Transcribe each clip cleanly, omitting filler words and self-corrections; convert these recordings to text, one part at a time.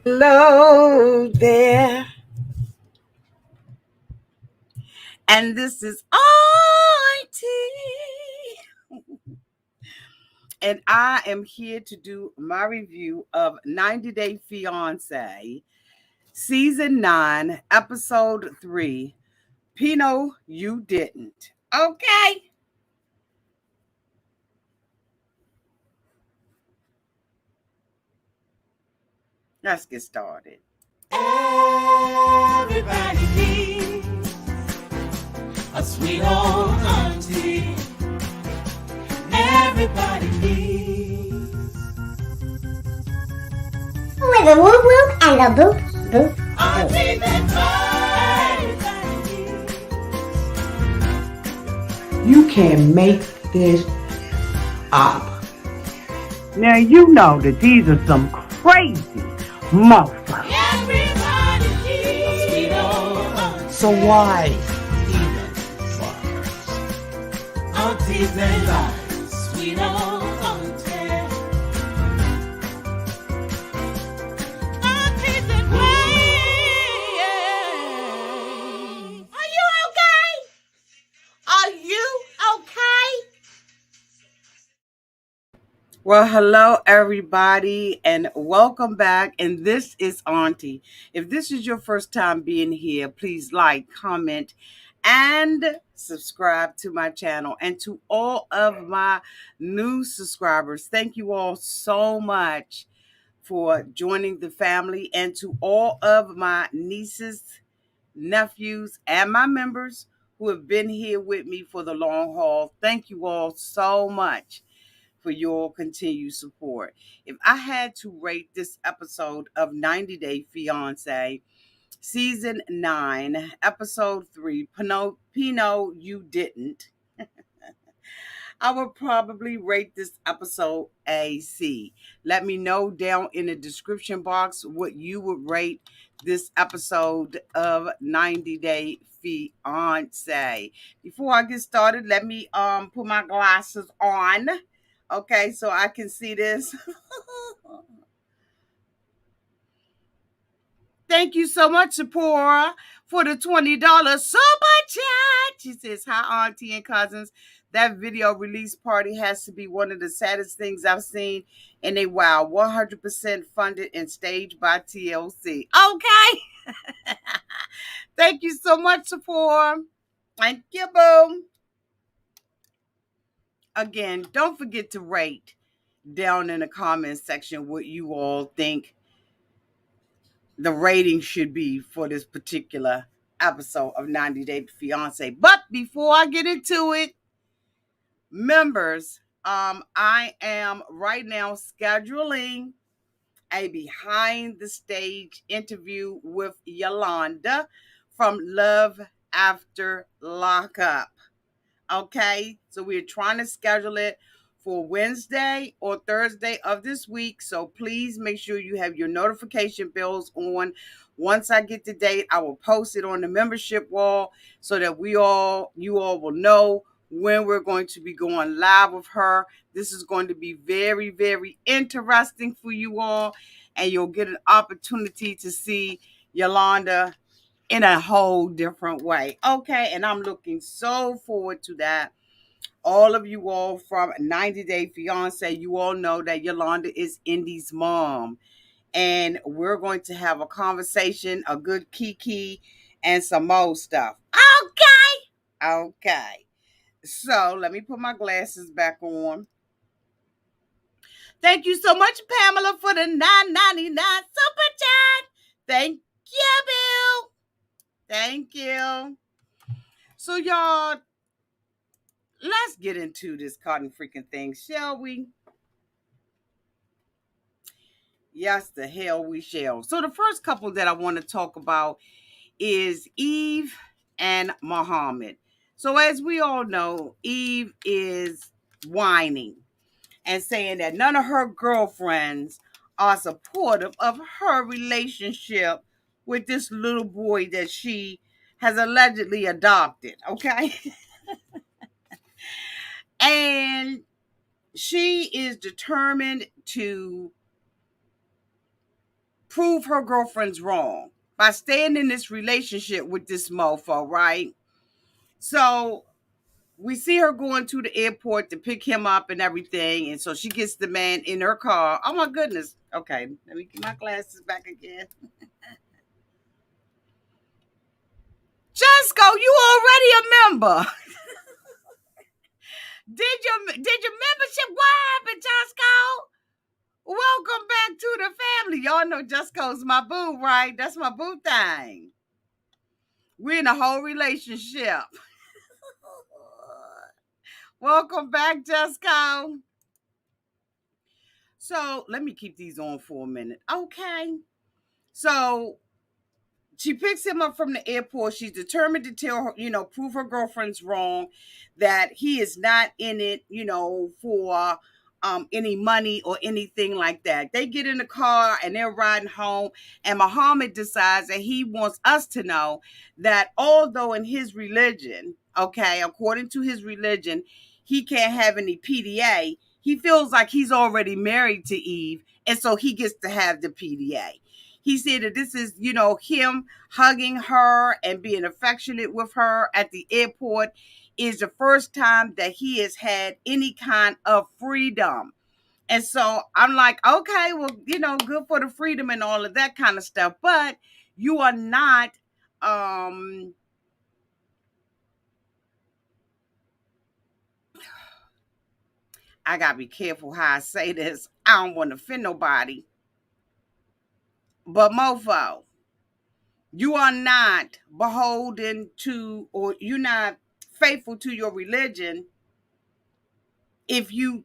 Hello there, and this is Auntie, and I am here to do my review of 90 Day Fiance, Season 9, Episode 3, Pinot, You Didn't. Okay, let's get started. Everybody needs a sweet old auntie. Everybody needs with a whoop whoop and a boop boop auntie boop. that's everybody needs. You can make this up. Now you know that these are some crazy motherfuckers. Everybody needs a sweet old auntie. So why even try? Aunties and lies, sweet old auntie. Aunties and ways. Are you okay? Are you okay? Well, hello, everybody, and welcome back. And this is Auntie. If this is your first time being here, please like, comment, and subscribe to my channel. And to all of my new subscribers, thank you all so much for joining the family. And to all of my nieces, nephews, and my members who have been here with me for the long haul, thank you all so much for your continued support. If I had to rate this episode of 90 Day Fiance, Season 9, Episode 3, Pinot, You Didn't, I would probably rate this episode a C. Let me know down in the description box what you would rate this episode of 90 Day Fiance. Before I get started, let me put my glasses on. Okay, so I can see this. Thank you so much, Sephora, for the $20 super chat. She says, hi, Auntie and cousins. That video release party has to be one of the saddest things I've seen in a while. 100% funded and staged by TLC. Okay. Thank you so much, Sephora. Thank you, boo. Again, don't forget to rate down in the comments section what you all think the rating should be for this particular episode of 90 Day Fiance. But before I get into it, members, I am right now scheduling a behind the stage interview with Yolanda from Love After Lockup. Okay, so we're trying to schedule it for Wednesday or Thursday of this week. So please make sure you have your notification bells on. Once I get the date, I will post it on the membership wall so that you all will know when we're going to be going live with her. This is going to be very, very interesting for you all, and you'll get an opportunity to see Yolanda in a whole different way. Okay, and I'm looking so forward to that. All of you all from 90 Day Fiance, you all know that Yolanda is Indy's mom. And we're going to have a conversation, a good kiki, and some more stuff. Okay. Okay. So let me put my glasses back on. Thank you so much, Pamela, for the $9.99 super chat. Thank you, Bill. Thank you. So, y'all, let's get into this cotton freaking thing, shall we? Yes, the hell we shall. So, the first couple that I want to talk about is Eve and Muhammad. So, as we all know, Eve is whining and saying that none of her girlfriends are supportive of her relationship with this little boy that she has allegedly adopted. Okay. And she is determined to prove her girlfriend's wrong by staying in this relationship with this mofo, right? So we see her going to the airport to pick him up and everything. And so she gets the man in her car. Oh my goodness. Okay, let me get my glasses back again. Jusco, you already a member. Did your membership? What happened, Jusco? Welcome back to the family. Y'all know Jusco's my boo, right? That's my boo thing. We're in a whole relationship. Welcome back, Jusco. So let me keep these on for a minute. Okay. So she picks him up from the airport. She's determined to tell her, prove her girlfriend's wrong, that he is not in it, for any money or anything like that. They get in the car and they're riding home, and Muhammad decides that he wants us to know that although in his religion, okay, according to his religion, he can't have any PDA, he feels like he's already married to Eve, and so he gets to have the PDA. He said that this is, him hugging her and being affectionate with her at the airport is the first time that he has had any kind of freedom. And so I'm like, okay, well, good for the freedom and all of that kind of stuff. But you are not, I got to be careful how I say this. I don't want to offend nobody. But mofo, you are not beholden to, or you're not faithful to your religion if you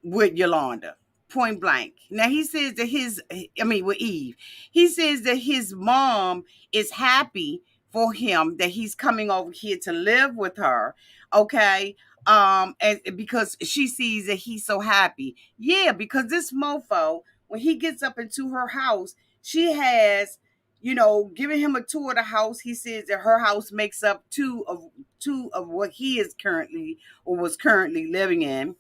with Yolanda, point blank. Now he says that with Eve, he says that his mom is happy for him that he's coming over here to live with her. Okay. And because she sees that he's so happy. Yeah, because this mofo, when he gets up into her house, she has, giving him a tour of the house. He says that her house makes up two of what he is currently or was currently living in.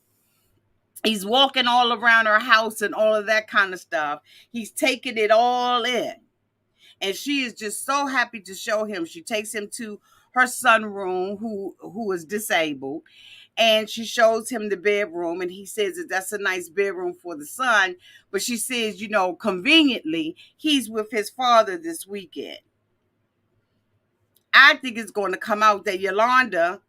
He's walking all around her house and all of that kind of stuff. He's taking it all in. And she is just so happy to show him. She takes him to her son room, who is disabled, and she shows him the bedroom, and he says that that's a nice bedroom for the son. But she says, conveniently, he's with his father this weekend. I think it's going to come out that Yolanda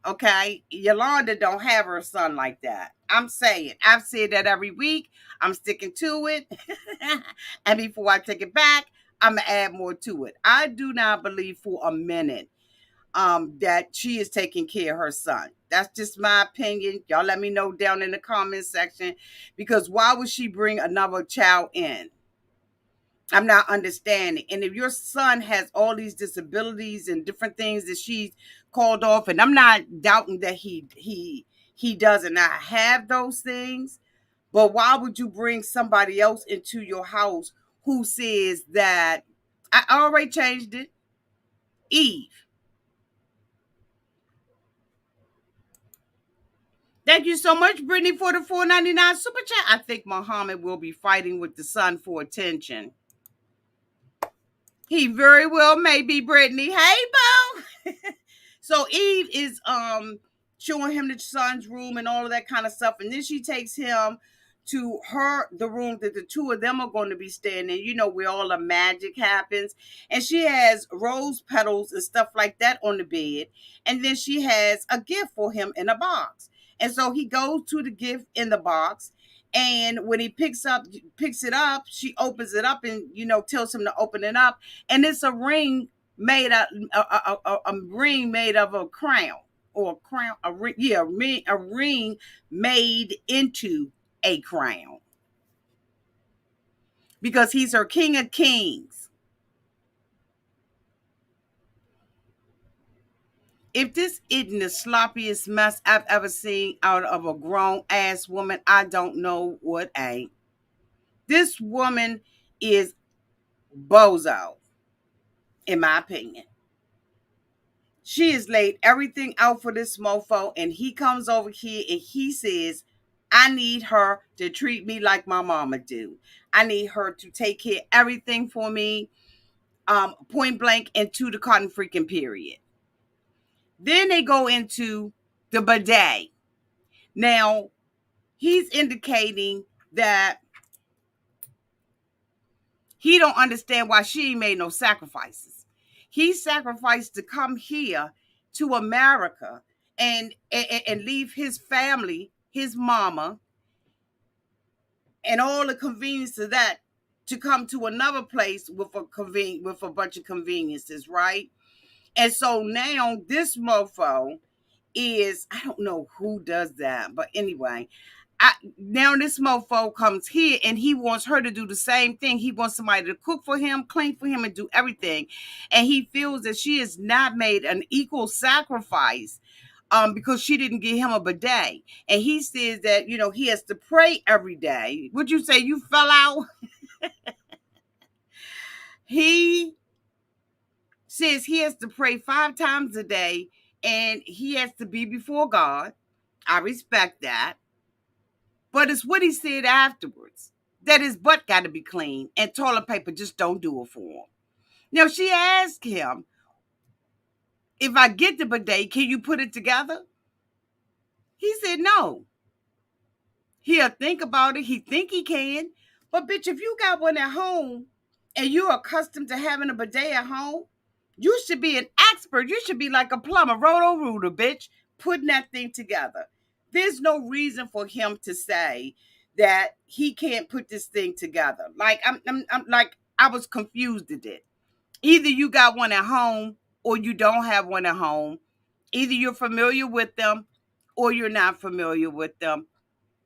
don't have her son like that. I'm saying, I've said that every week. I'm sticking to it. And before I take it back, I'm going to add more to it. I do not believe for a minute that she is taking care of her son. That's just my opinion. Y'all let me know down in the comment section, because why would she bring another child in? I'm not understanding. And if your son has all these disabilities and different things that she's called off, and I'm not doubting that he does not have those things, but why would you bring somebody else into your house who says that I already changed it? Eve. Thank you so much, Brittany, for the $4.99 super chat. I think Muhammad will be fighting with the son for attention. He very well may be, Brittany. Hey, Bo. So Eve is showing him the son's room and all of that kind of stuff, and then she takes him to the room that the two of them are going to be staying in. Where all the magic happens, and she has rose petals and stuff like that on the bed, and then she has a gift for him in a box, and so he goes to the gift in the box. And when he picks it up, she opens it up and tells him to open it up, and it's a ring made up a ring made of a crown, or a crown, a ring, yeah, a ring made into a crown, because he's her king of kings. If this isn't the sloppiest mess I've ever seen out of a grown ass woman, I don't know what ain't. This woman is bozo, in my opinion. She has laid everything out for this mofo, and he comes over here and he says, I need her to treat me like my mama do. I need her to take care of everything for me, point blank, into the cotton freaking period. Then they go into the bidet. Now, he's indicating that he don't understand why she ain't made no sacrifices. He sacrificed to come here to America and leave his family, his mama, and all the convenience of that to come to another place with a bunch of conveniences, right? And so now this mofo is, I don't know who does that, but anyway, now this mofo comes here and he wants her to do the same thing. He wants somebody to cook for him, clean for him, and do everything. And he feels that she has not made an equal sacrifice because she didn't give him a bidet. And he says that, he has to pray every day. Would you say you fell out? He says he has to pray 5 times a day and he has to be before God. I respect that. But it's what he said afterwards, that his butt got to be clean and toilet paper just don't do it for him. Now, she asked him, if I get the bidet, can you put it together? He said no. He'll think about it. He think he can. But bitch, if you got one at home and you're accustomed to having a bidet at home, you should be an expert. You should be like a plumber, roto-rooter, bitch, putting that thing together. There's no reason for him to say that he can't put this thing together. Like I'm like I was confused at it. Either you got one at home or you don't have one at home. Either you're familiar with them or you're not familiar with them.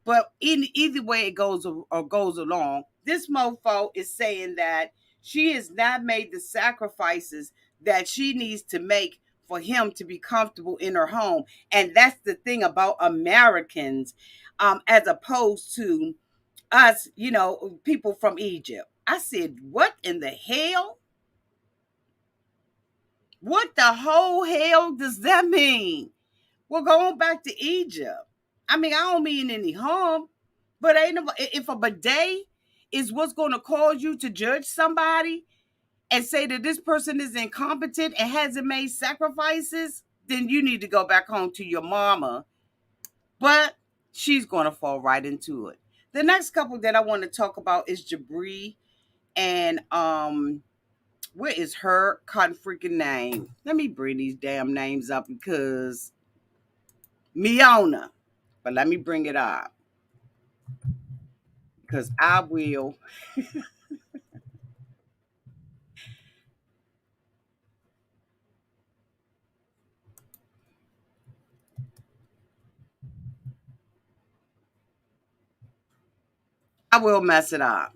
But either way it goes or goes along, this mofo is saying that she has not made the sacrifices that she needs to make for him to be comfortable in her home. And that's the thing about Americans, as opposed to us, people from Egypt. I said, what in the hell? What the whole hell does that mean? We're going back to Egypt. I mean, I don't mean any harm, but if a bidet is what's going to cause you to judge somebody and say that this person is incompetent and hasn't made sacrifices, then you need to go back home to your mama. But she's going to fall right into it. The next couple that I want to talk about is Jabri and what is her cotton freaking name? Let me bring these damn names up because Miona. But let me bring it up because I will mess it up.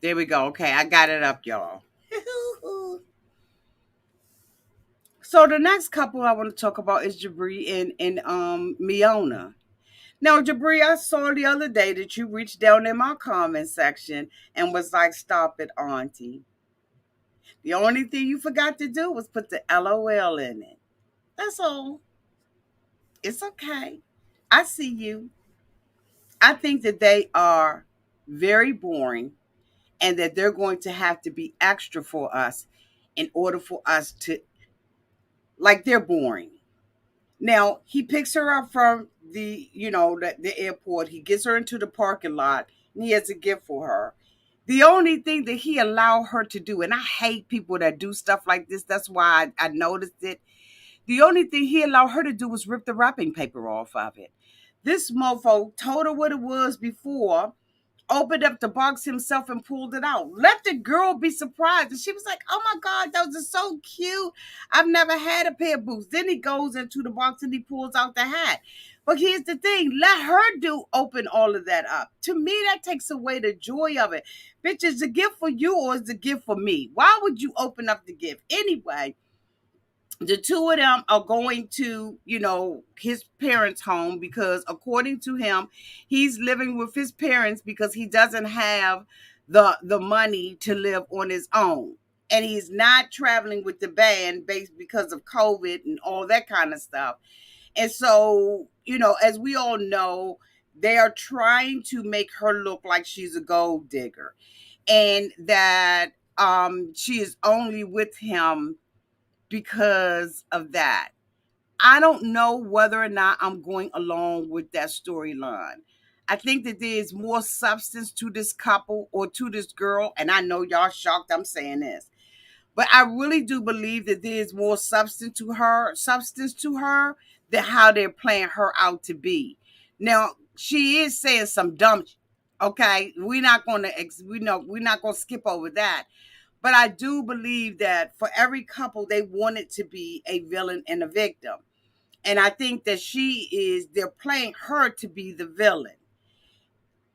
There we go. Okay, I got it up, y'all. So the next couple I want to talk about is Jabri and Miona. Now, Jabri, I saw the other day that you reached down in my comment section and was like, "Stop it, Auntie." The only thing you forgot to do was put the LOL in it. That's all. It's okay. I see you. I think that they are very boring and that they're going to have to be extra for us in order for us to, like, they're boring. Now, he picks her up from the airport. He gets her into the parking lot and he has a gift for her. The only thing that he allowed her to do, and I hate people that do stuff like this. That's why I noticed it. The only thing he allowed her to do was rip the wrapping paper off of it. This mofo told her what it was before, opened up the box himself and pulled it out. Let the girl be surprised. And she was like, oh my God, those are so cute. I've never had a pair of boots. Then he goes into the box and he pulls out the hat. But here's the thing, let her open all of that up. To me, that takes away the joy of it. Bitch, is the gift for you or is the gift for me? Why would you open up the gift? Anyway, The two of them are going to, his parents' home because according to him, he's living with his parents because he doesn't have the money to live on his own. And he's not traveling with the band based because of COVID and all that kind of stuff. And so, as we all know, they are trying to make her look like she's a gold digger and that she is only with him because of that. I don't know whether or not I'm going along with that storyline. I think that there's more substance to this couple or to this girl, and I know y'all shocked I'm saying this, but I really do believe that there's more substance to her than how they're playing her out to be. Now, she is saying some dumb okay, we're not going to skip over that. But I do believe that for every couple, they want it to be a villain and a victim. And I think that they're playing her to be the villain.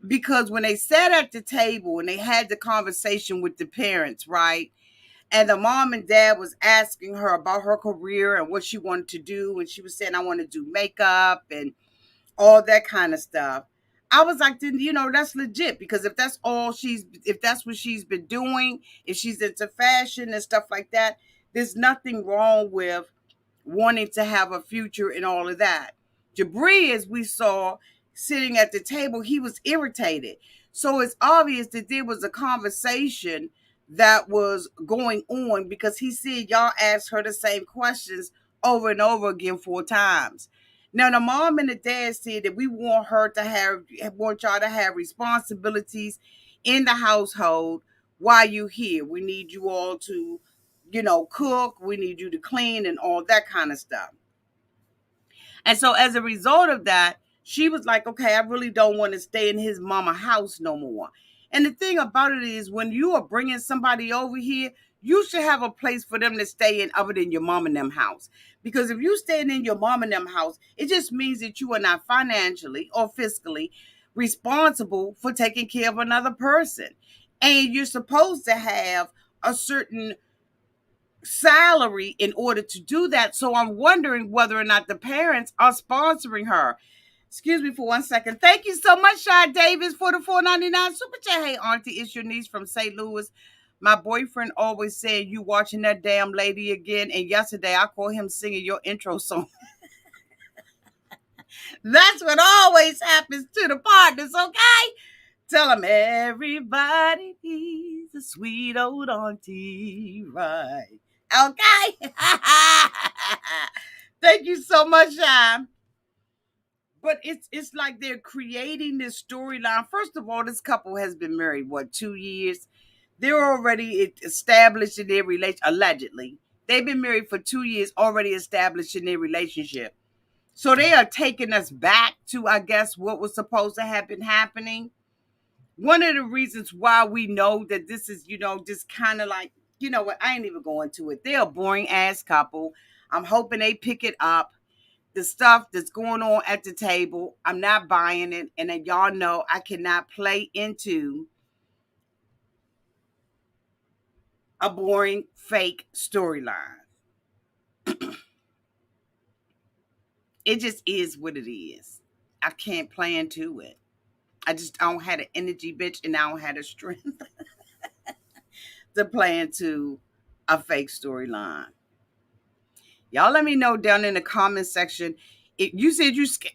Because when they sat at the table and they had the conversation with the parents, right? And the mom and dad was asking her about her career and what she wanted to do. And she was saying, I want to do makeup and all that kind of stuff. I was like, then, that's legit because if that's what she's been doing, if she's into fashion and stuff like that, there's nothing wrong with wanting to have a future and all of that. Jabri, as we saw sitting at the table, he was irritated. So it's obvious that there was a conversation that was going on because he said y'all asked her the same questions over and over again 4 times. Now the mom and the dad said that we want y'all to have responsibilities in the household while you here. We need you all to, cook. We need you to clean and all that kind of stuff. And so as a result of that, she was like, okay, I really don't want to stay in his mama house no more. And the thing about it is when you are bringing somebody over here, you should have a place for them to stay in other than your mom and them house. Because if you staying in your mom and them house, it just means that you are not financially or fiscally responsible for taking care of another person. And you're supposed to have a certain salary in order to do that. So I'm wondering whether or not the parents are sponsoring her. Excuse me for 1 second. Thank you so much, Shy Davis, for the $4.99 super chat. Hey, Auntie, it's your niece from St. Louis. My boyfriend always said you watching that damn lady again. And yesterday I called him singing your intro song. That's what always happens to the partners, okay? Tell them everybody needs a sweet old auntie, right? Okay. Thank you so much, Sham. But it's like they're creating this storyline. First of all, this couple has been married, 2 years? They're already established in their relation, allegedly. They've been married for 2 years, already established in their relationship. So they are taking us back to, I guess, what was supposed to have been happening. One of the reasons why we know that this is, just kind of like, what, I ain't even going to it. They're a boring ass couple. I'm hoping they pick it up. The stuff that's going on at the table, I'm not buying it. And then y'all know I cannot play into a boring, fake storyline. It just is what it is. I can't play into it. I don't have the energy, bitch, and I don't have the strength to play into a fake storyline. Y'all let me know down in the comment section. If you said you scared.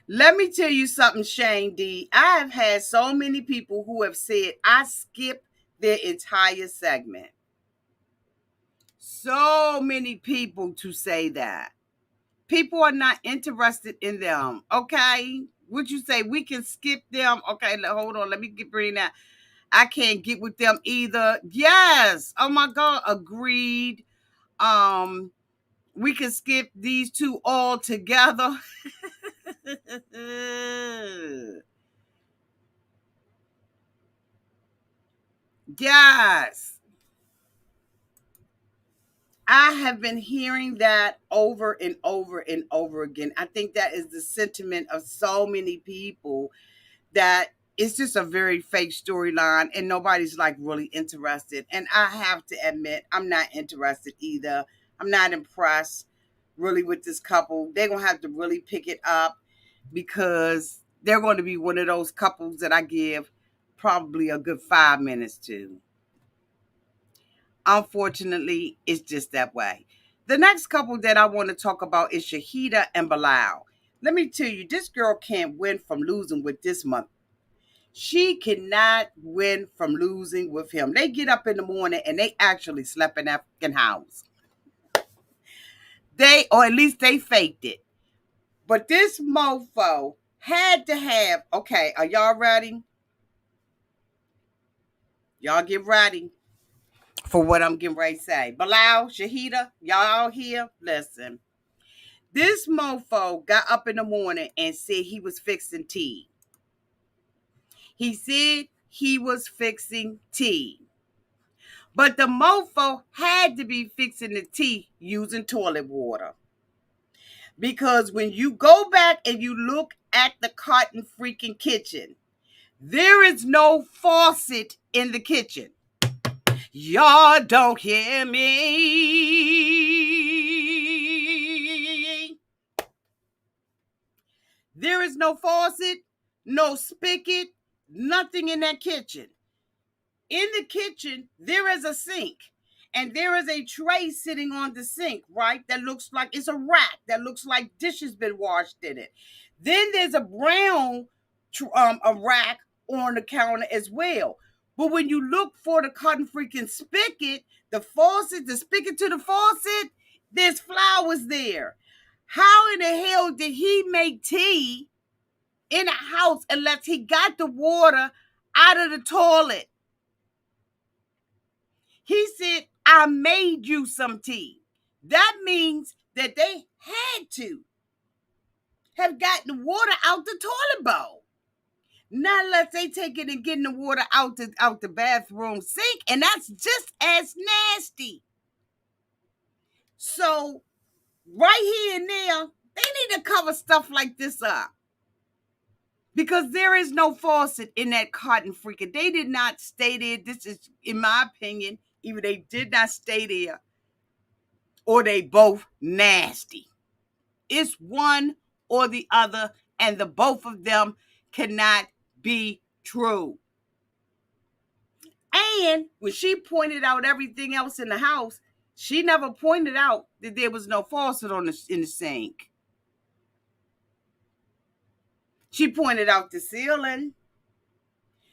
Let me tell you something, Shane D. I have had so many people who have said I skipped their entire segment. So many people to say that. People are not interested in them. Okay. Would you say we can skip them? Okay, hold on. Let me bring that. I can't get with them either. Yes. Oh my God. Agreed. We can skip these two all together. Yes. I have been hearing that over and over and over again. I think that is the sentiment of so many people that it's just a very fake storyline, and nobody's like really interested. And I have to admit, I'm not interested either. I'm not impressed really with this couple. They're gonna have to really pick it up because they're going to be one of those couples that I give probably a good 5 minutes to. Unfortunately, it's just that way. The next couple that I want to talk about is Shahida and Bilal. Let me tell you, this girl can't win from losing with this month. She cannot win from losing with him. They get up in the morning and they actually slept in that fucking house. Or at least they faked it. But this mofo had to have, okay, are y'all ready? Y'all get ready for what I'm getting ready to say. Bilal, Shahida, y'all here? Listen. This mofo got up in the morning and said he was fixing tea. He said he was fixing tea. But the mofo had to be fixing the tea using toilet water. Because when you go back and you look at the cotton freaking kitchen, there is no faucet in the kitchen. Y'all don't hear me. There is no faucet, no spigot, nothing in that kitchen. In the kitchen, there is a sink. And there is a tray sitting on the sink, right? That looks like it's a rack that looks like dishes been washed in it. Then there's a brown a rack on the counter as well. But when you look for the cotton freaking spigot, the faucet, the spigot to the faucet, there's flowers there. How in the hell did he make tea in a house unless he got the water out of the toilet? He said, I made you some tea. That means that they had to have gotten the water out the toilet bowl. Not unless they take it and getting the water out the bathroom sink, and that's just as nasty. So right here and there, they need to cover stuff like this up. Because there is no faucet in that cotton freaking. They did not stay there. This is, in my opinion, either they did not stay there or they both nasty. It's one or the other, and the both of them cannot be true. And when she pointed out everything else in the house, she never pointed out that there was no faucet in the sink. She pointed out the ceiling.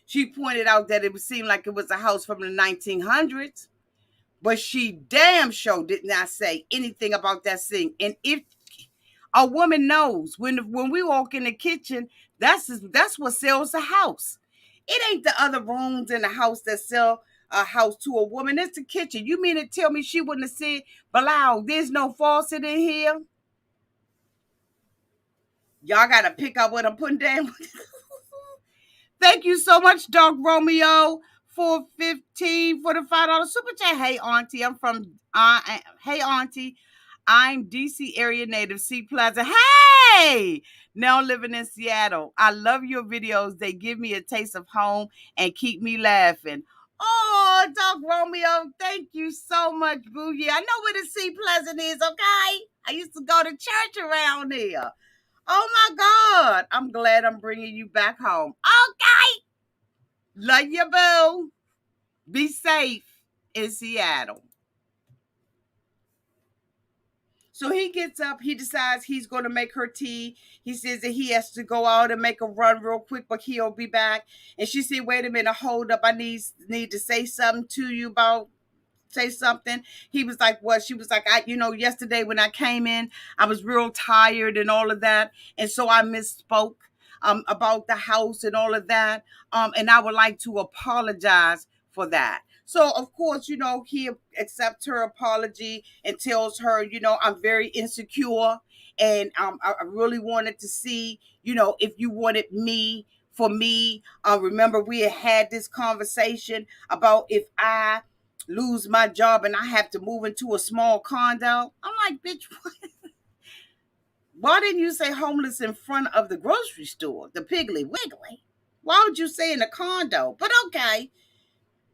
She pointed out that it seemed like it was a house from the 1900s. But she damn sure did not say anything about that sink. And if a woman knows, when we walk in the kitchen, that's what sells the house. It ain't the other rooms in the house that sell a house to a woman. It's the kitchen. You mean to tell me she wouldn't have said, Bilal, there's no faucet in here? Y'all got to pick up what I'm putting down. Thank you so much, Dog Romeo, for $15 for the $5 super chat. Hey, Auntie, hey, Auntie, I'm DC area native, C Plaza. Hey, now living in Seattle. I love your videos. They give me a taste of home and keep me laughing. Oh, Dog Romeo, thank you so much, boo. Yeah, I know where the C Pleasant is, okay? I used to go to church around here. Oh, my God. I'm glad I'm bringing you back home. Okay. Love you, boo. Be safe in Seattle. So he gets up. He decides he's going to make her tea. He says that he has to go out and make a run real quick, but he'll be back. And she said, wait a minute, hold up. I need to say something to you say something. He was like, what? She was like, yesterday when I came in, I was real tired and all of that. And so I misspoke about the house and all of that. And I would like to apologize for that. So, of course, he accepts her apology and tells her, I'm very insecure. And I really wanted to see, if you wanted me for me. Remember, we had this conversation about if I lose my job and I have to move into a small condo. I'm like, bitch, what? Why didn't you say homeless in front of the grocery store, the Piggly Wiggly? Why would you say in a condo? But okay,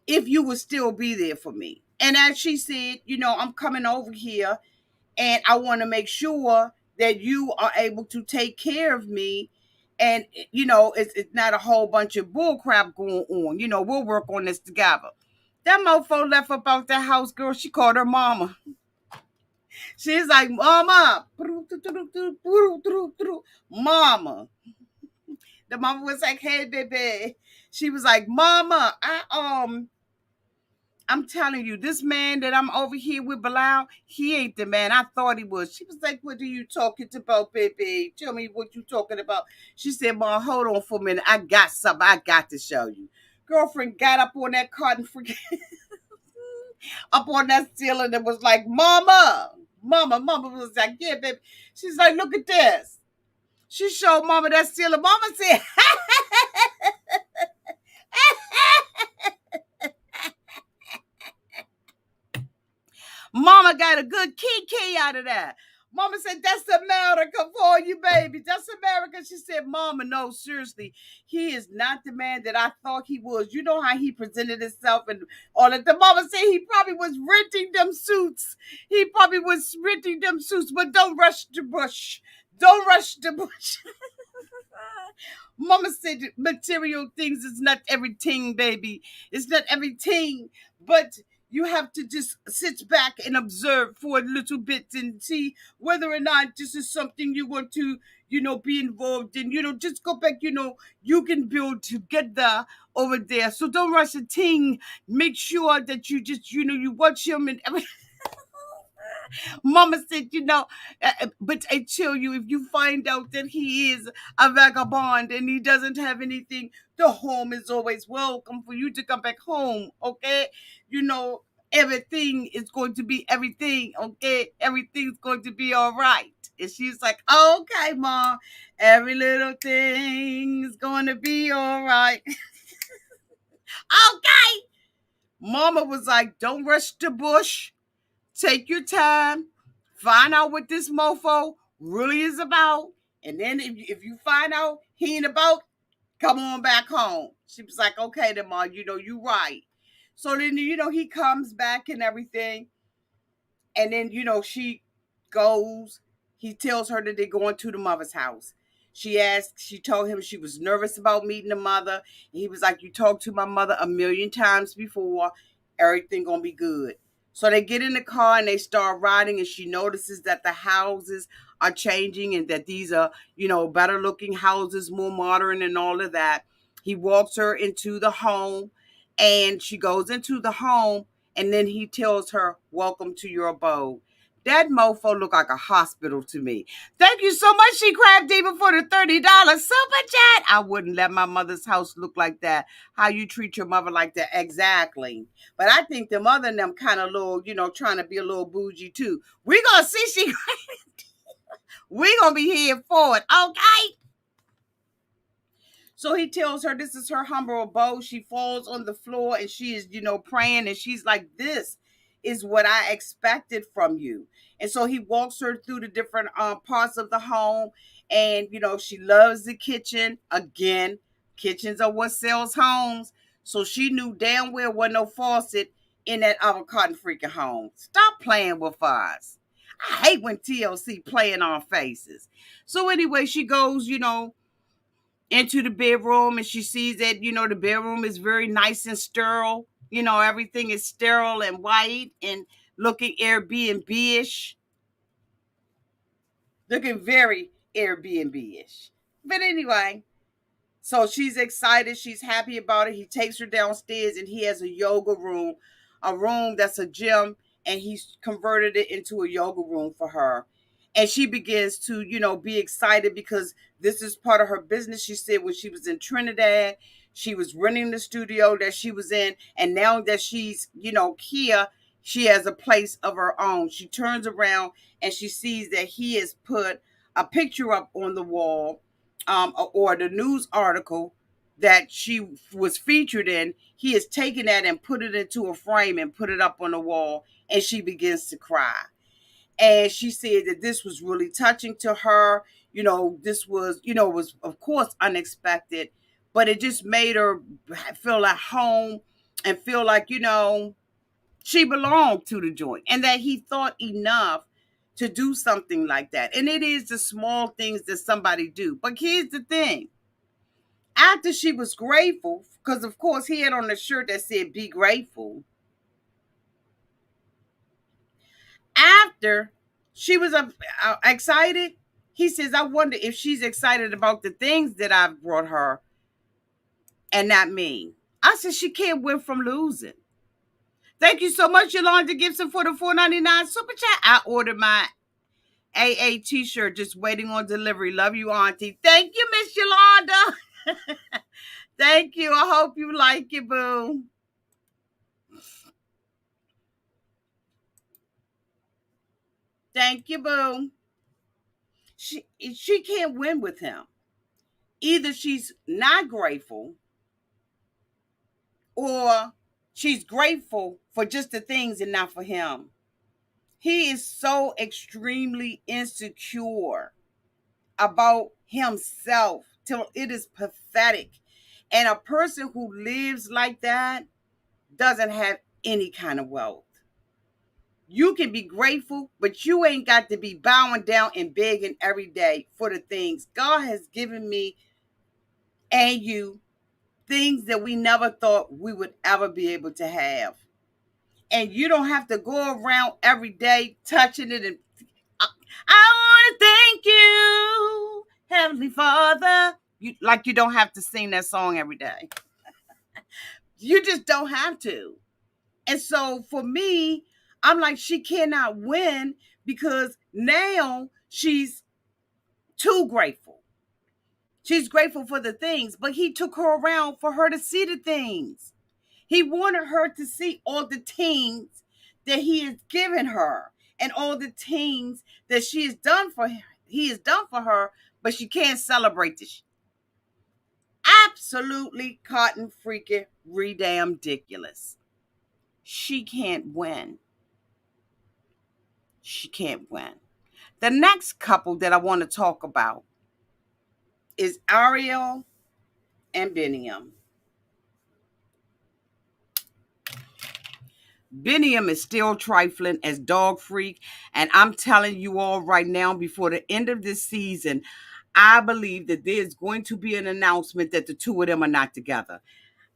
if you would still be there for me. And as she said, I'm coming over here and I want to make sure that you are able to take care of me. And it's not a whole bunch of bull crap going on. We'll work on this together. That mofo left about that house, girl. She called her mama. She's like, Mama, Mama. The mama was like, Hey, baby. She was like, Mama, I'm telling you, this man that I'm over here with, Bilal, he ain't the man I thought he was. She was like, what are you talking about, baby? Tell me what you talking about. She said, Mom, hold on for a minute. I got something I got to show you. Girlfriend got up on that cart and forget up on that ceiling and was like, Mama was like, yeah, baby. She's like, look at this. She showed Mama that ceiling. Mama said, Mama got a good key out of that. Mama said, that's America for you, baby. That's America. She said, Mama, no, seriously. He is not the man that I thought he was. You know how he presented himself and all that. The mama said he probably was renting them suits. He probably was renting them suits, but don't rush the bush. Don't rush the bush. Mama said material things is not everything, baby. It's not everything, but you have to just sit back and observe for a little bit and see whether or not this is something you want to, be involved in. Just go back, you can build together over there. So don't rush a thing. Make sure that you just, you watch him and everything. Mama said, but I tell you, if you find out that he is a vagabond and he doesn't have anything, the home is always welcome for you to come back home, okay? Everything is going to be everything, okay? Everything's going to be all right. And she's like, okay, Mom, every little thing is going to be all right. Okay. Mama was like, don't rush the bush. Take your time, find out what this mofo really is about, and then if you find out he ain't about, come on back home. She was like, okay, then, Mom, you right. So then, he comes back and everything, and then, she goes, he tells her that they're going to the mother's house. She told him she was nervous about meeting the mother. And he was like, you talked to my mother a million times before. Everything gonna be good. So they get in the car and they start riding, and she notices that the houses are changing and that these are, better looking houses, more modern and all of that. He walks her into the home and she goes into the home, and then he tells her, welcome to your abode. That mofo looked like a hospital to me. Thank you so much, She Crab Diva, for the $30 super chat. I wouldn't let my mother's house look like that. How you treat your mother like that? Exactly. But I think the mother and them kind of little, trying to be a little bougie too. We're going to see She we're going to be here for it, okay? So he tells her this is her humble abode. She falls on the floor and she is, praying. And she's like, this is what I expected from you. And so he walks her through the different parts of the home. And, she loves the kitchen. Again, kitchens are what sells homes. So she knew damn well wasn't no faucet in that avocado freaking home. Stop playing with us. I hate when TLC playing on faces. So anyway, she goes, into the bedroom, and she sees that the bedroom is very nice and sterile. Everything is sterile and white and looking Airbnb-ish, looking very Airbnb-ish. But anyway, so she's excited, she's happy about it. He takes her downstairs and he has a room that's a gym, and he's converted it into a yoga room for her. And she begins to, be excited because this is part of her business. She said when she was in Trinidad, she was renting the studio that she was in. And now that she's, here, she has a place of her own. She turns around and she sees that he has put a picture up on the wall, or the news article that she was featured in. He has taken that and put it into a frame and put it up on the wall. And she begins to cry. And she said that this was really touching to her. This was, was of course unexpected, but it just made her feel at home and feel like, she belonged to the joint, and that he thought enough to do something like that. And it is the small things that somebody do. But here's the thing. After she was grateful, because of course he had on a shirt that said be grateful. After she was excited, he says, I wonder if she's excited about the things that I've brought her and not me. I said, she can't win from losing. Thank you so much, Yolanda Gibson, for the $4.99 super chat. I ordered my AA t-shirt, just waiting on delivery. Love you, Auntie. Thank you, Miss Yolanda. Thank you. I hope you like it, boo. Thank you, boo. She can't win with him. Either she's not grateful, or she's grateful for just the things and not for him. He is so extremely insecure about himself till it is pathetic. And a person who lives like that doesn't have any kind of wealth. You can be grateful, but you ain't got to be bowing down and begging every day for the things God has given me and you, things that we never thought we would ever be able to have. And you don't have to go around every day touching it and I want to thank you, Heavenly Father. You don't have to sing that song every day. You just don't have to. And so for me, I'm like, she cannot win because now she's too grateful. She's grateful for the things, but he took her around for her to see the things. He wanted her to see all the things that he has given her and all the things that she has done for him. He has done for her, but she can't celebrate this. Absolutely cotton freaking redamn ridiculous. She can't win. She can't win. The next couple that I want to talk about is Ariel and Binium. Binium is still trifling as dog freak, and I'm telling you all right now, before the end of this season, I believe that there's going to be an announcement that the two of them are not together.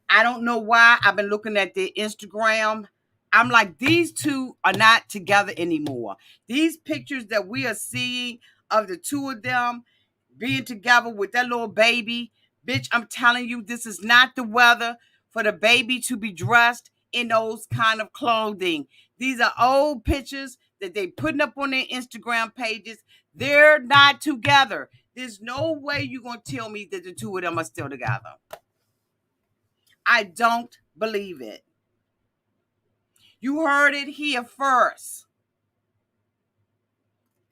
I don't know why. I've been looking at their Instagram. I'm like, these two are not together anymore. These pictures that we are seeing of the two of them being together with that little baby, bitch, I'm telling you, this is not the weather for the baby to be dressed in those kind of clothing. These are old pictures that they putting up on their Instagram pages. They're not together. There's no way you're going to tell me that the two of them are still together. I don't believe it. You heard it here first.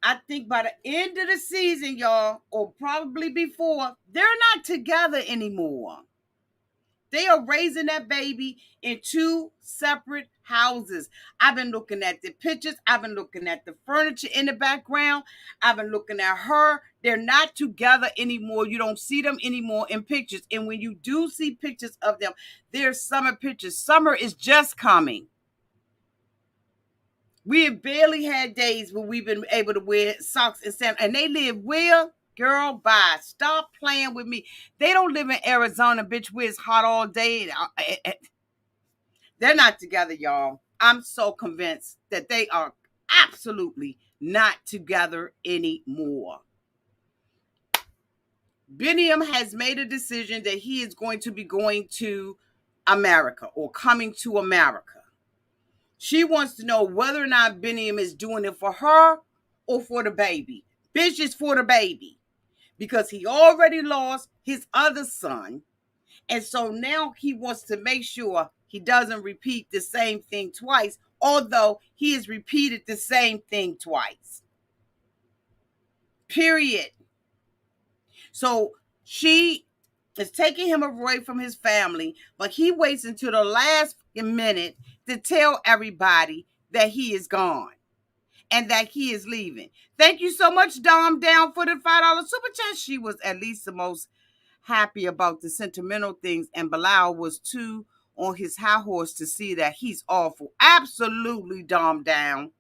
I think by the end of the season, y'all, or probably before, they're not together anymore. They are raising that baby in two separate houses. I've been looking at the pictures. I've been looking at the furniture in the background. I've been looking at her. They're not together anymore. You don't see them anymore in pictures. And when you do see pictures of them, they're summer pictures. Summer is just coming. We have barely had days where we've been able to wear socks and sandals. And they live where? Girl, bye. Stop playing with me. They don't live in Arizona, bitch, where it's hot all day. They're not together, y'all. I'm so convinced that they are absolutely not together anymore. Biniam has made a decision that he is going to be going to America or coming to America. She wants to know whether or not Biniam is doing it for her or for the baby. Bitch, is for the baby. Because he already lost his other son. And so now he wants to make sure he doesn't repeat the same thing twice, although he has repeated the same thing twice. Period. So she is taking him away from his family, but he waits until the last minute to tell everybody that he is gone and that he is leaving. Thank you so much, Dom Down, for the $5 super chat. She was at least the most happy about the sentimental things, and Bilal was too on his high horse to see that he's awful. Absolutely dumbed down.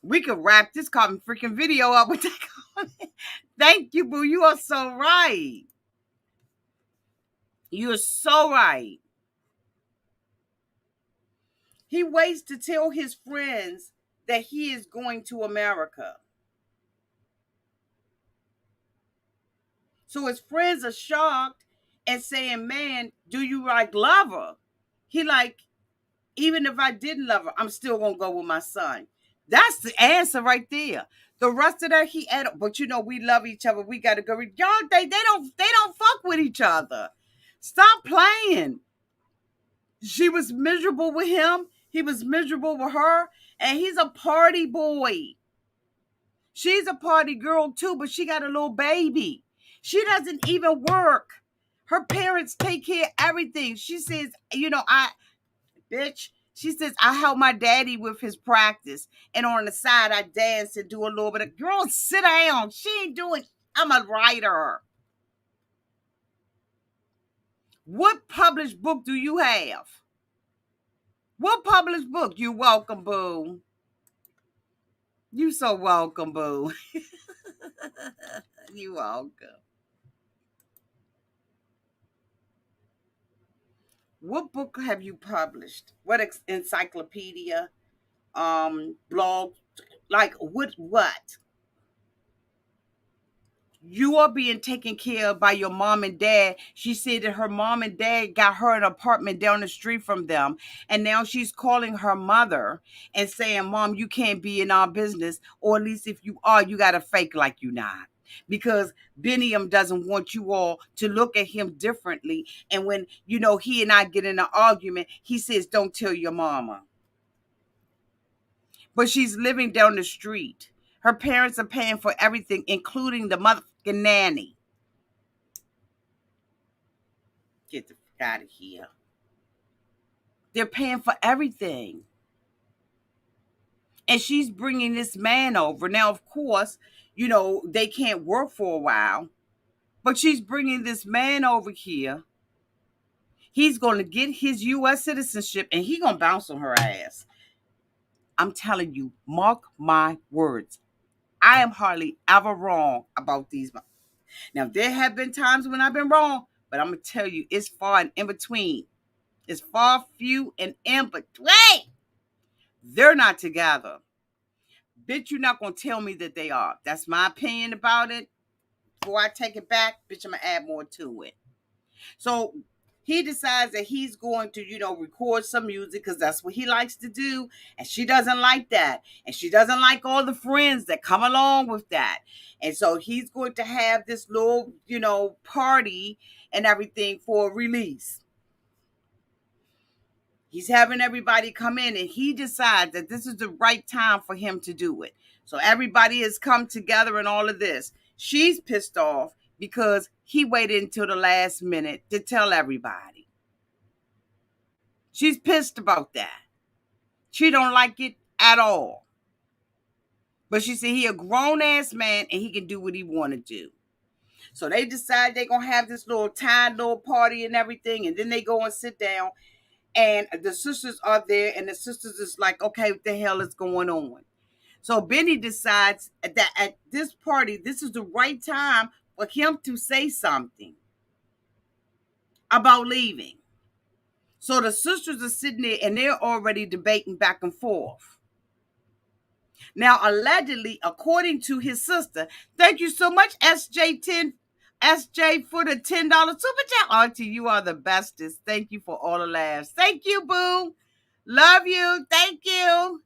We could wrap this cotton freaking video up with that comment. Thank you, boo. You are so right. You're so right. He waits to tell his friends that he is going to America. So his friends are shocked and saying, man, do you like love her? He like, even if I didn't love her, I'm still gonna go with my son. That's the answer right there. The rest of that he added, but we love each other. We gotta go. Y'all, they don't fuck with each other. Stop playing. She was miserable with him. He was miserable with her, and he's a party boy. She's a party girl too, but she got a little baby. She doesn't even work. Her parents take care of everything. She says, bitch. She says, I help my daddy with his practice. And on the side, I dance and do a little bit of, girl, sit down. She ain't doing, I'm a writer. What published book do you have? What published book? You welcome, boo. You so welcome, boo. You welcome. What book have you published? What encyclopedia? Blog? Like what? You are being taken care of by your mom and dad. She said that her mom and dad got her an apartment down the street from them. And now she's calling her mother and saying, Mom, you can't be in our business. Or at least if you are, you got to fake like you not. Because Binium doesn't want you all to look at him differently. And when, he and I get in an argument, he says, don't tell your mama. But she's living down the street. Her parents are paying for everything, including the motherfucking nanny. Get the fuck out of here. They're paying for everything. And she's bringing this man over. Now, of course, they can't work for a while. But she's bringing this man over here. He's going to get his U.S. citizenship and he's going to bounce on her ass. I'm telling you, mark my words. I am hardly ever wrong about these. Now, there have been times when I've been wrong, but I'm going to tell you, it's far and in between. It's far, few, and in between. They're not together. Bitch, you're not going to tell me that they are. That's my opinion about it. Before I take it back, bitch, I'm going to add more to it. So he decides that he's going to, record some music because that's what he likes to do. And she doesn't like that. And she doesn't like all the friends that come along with that. And so he's going to have this little, party and everything for a release. He's having everybody come in and he decides that this is the right time for him to do it. So everybody has come together and all of this. She's pissed off because he waited until the last minute to tell everybody. She's pissed about that. She don't like it at all. But she said he a grown-ass man and he can do what he want to do. So they decide they're going to have this little party and everything. And then they go and sit down. And the sisters are there. And the sisters is like, okay, what the hell is going on? So Benny decides that at this party, this is the right time for him to say something about leaving. So the sisters are sitting there and they're already debating back and forth. Now, allegedly, according to his sister, thank you so much, SJ, for the $10 super chat. Auntie, you are the bestest. Thank you for all the laughs. Thank you, boo. Love you. Thank you.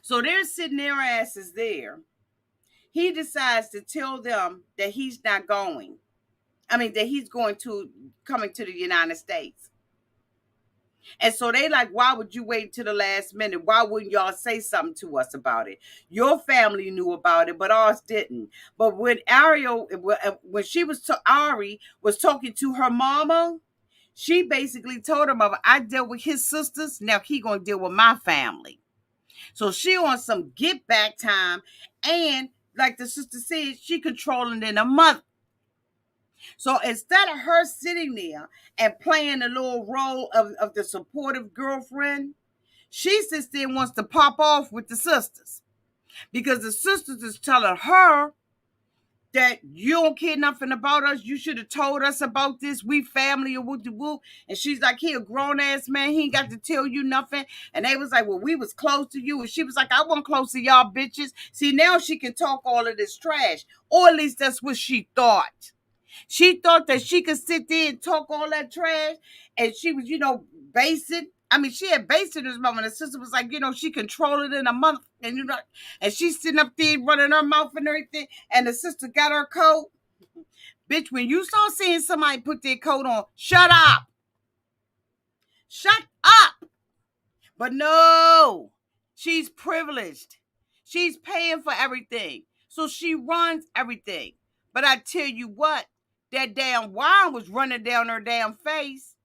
So they're sitting their asses there. He decides to tell them that he's not going. That he's coming to the United States. And so they like, why would you wait till the last minute? Why wouldn't y'all say something to us about it? Your family knew about it, but ours didn't. But when Ari was talking to her mama, she basically told her mother, I dealt with his sisters. Now he gonna deal with my family. So she on some get back time. And like the sister said, she controlling in a month. So instead of her sitting there and playing a little role of the supportive girlfriend, she sits there and wants to pop off with the sisters because the sisters is telling her that you don't care nothing about us. You should have told us about this. We family or whoop de whoop. And she's like, he a grown ass man. He ain't got to tell you nothing. And they was like, well, we was close to you. And she was like, I wasn't close to y'all bitches. See, now she can talk all of this trash. Or at least that's what she thought. She thought that she could sit there and talk all that trash. And she was, basing. I mean, she had based in this moment. The sister was like, she controlled it in a month. And and she's sitting up there running her mouth and everything. And the sister got her coat. Bitch, when you start seeing somebody put their coat on, shut up. Shut up. But no, she's privileged. She's paying for everything. So she runs everything. But I tell you what, that damn wine was running down her damn face.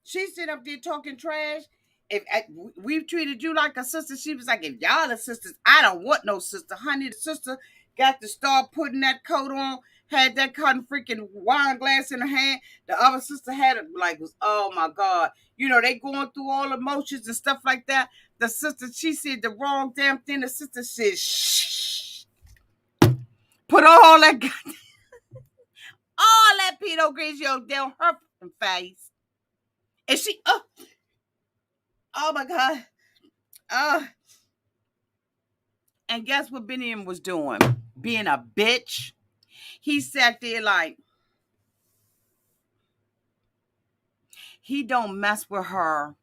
She sit up there talking trash. If we've treated you like a sister, she was like, if y'all are sisters, I don't want no sister. Honey, the sister got to start putting that coat on, had that cotton freaking wine glass in her hand. The other sister had it like, was, oh my God. They going through all emotions and stuff like that. The sister, she said the wrong damn thing. The sister said, shh. Put all that all that Pinot Grigio down her face. And she, oh my God. And guess what Binium was doing? Being a bitch. He sat there like, he don't mess with her.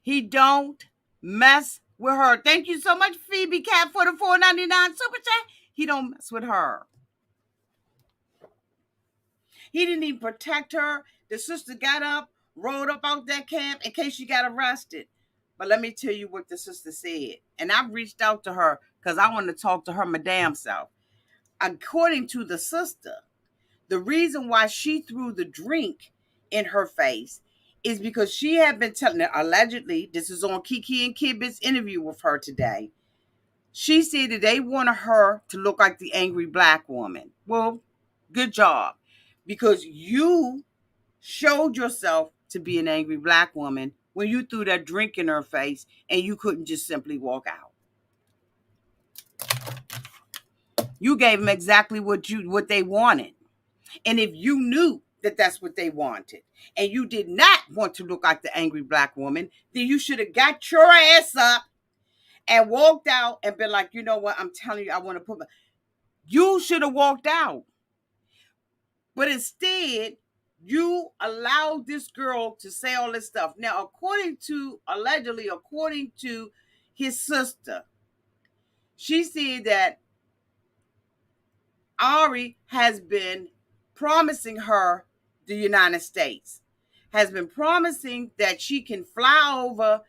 He don't mess with her. Thank you so much, Phoebe Cat, for the $4.99 super chat. He don't mess with her. He didn't even protect her. The sister got up, rolled up out that camp in case she got arrested. But let me tell you what the sister said. And I reached out to her because I want to talk to her madam self. According to the sister, the reason why she threw the drink in her face is because she had been telling, allegedly, this is on Kiki and Kibit's interview with her today. She said that they wanted her to look like the angry black woman. Well, good job. Because you showed yourself to be an angry black woman when you threw that drink in her face and you couldn't just simply walk out. You gave them exactly what they wanted. And if you knew that that's what they wanted and you did not want to look like the angry black woman, then you should have got your ass up and walked out and been like, you know what, I'm telling you, I want to put you should have walked out. But instead, you allowed this girl to say all this stuff. Now, allegedly, according to his sister, she said that Ari has been promising her the United States, has been promising that she can fly over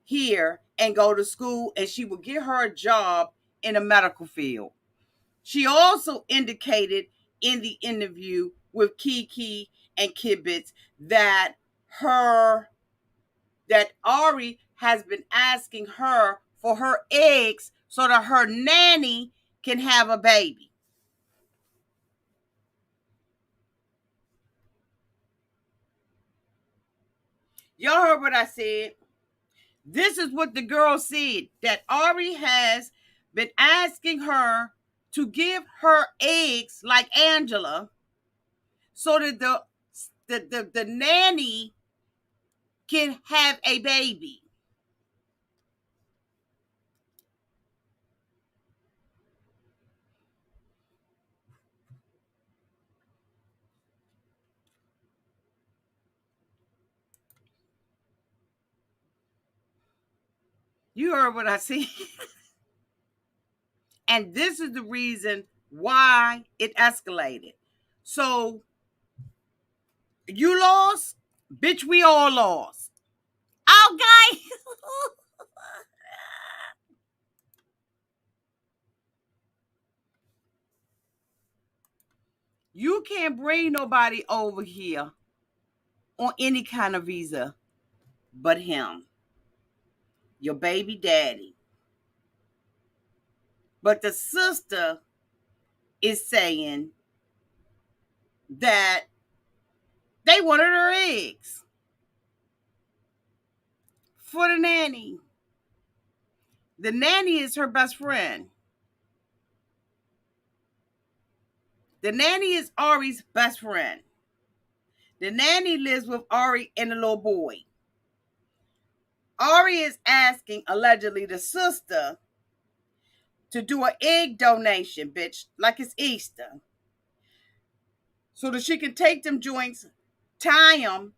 here and go to school and she will get her a job in a medical field. She also indicated in the interview with Kiki and Kibitz that Ari has been asking her for her eggs so that her nanny can have a baby. Y'all heard what I said. This is what the girl said, that Ari has been asking her to give her eggs like Angela so that the nanny can have a baby. You heard what I said. And this is the reason why it escalated. So you lost, bitch, we all lost. Okay. You can't bring nobody over here on any kind of visa but him. your baby daddy. But the sister is saying that they wanted her eggs for the nanny. The nanny is her best friend. The nanny is Ari's best friend. The nanny lives with Ari and the little boy. Ari is asking, allegedly, the sister to do an egg donation, bitch, like it's Easter, so that she can take them joints, tie them,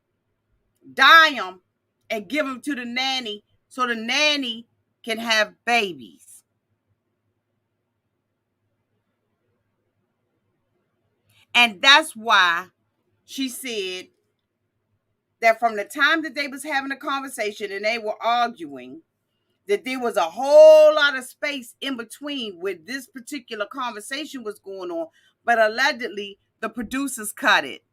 dye them, and give them to the nanny so the nanny can have babies. And that's why she said that from the time that they was having a conversation and they were arguing, that there was a whole lot of space in between where this particular conversation was going on, but allegedly the producers cut it.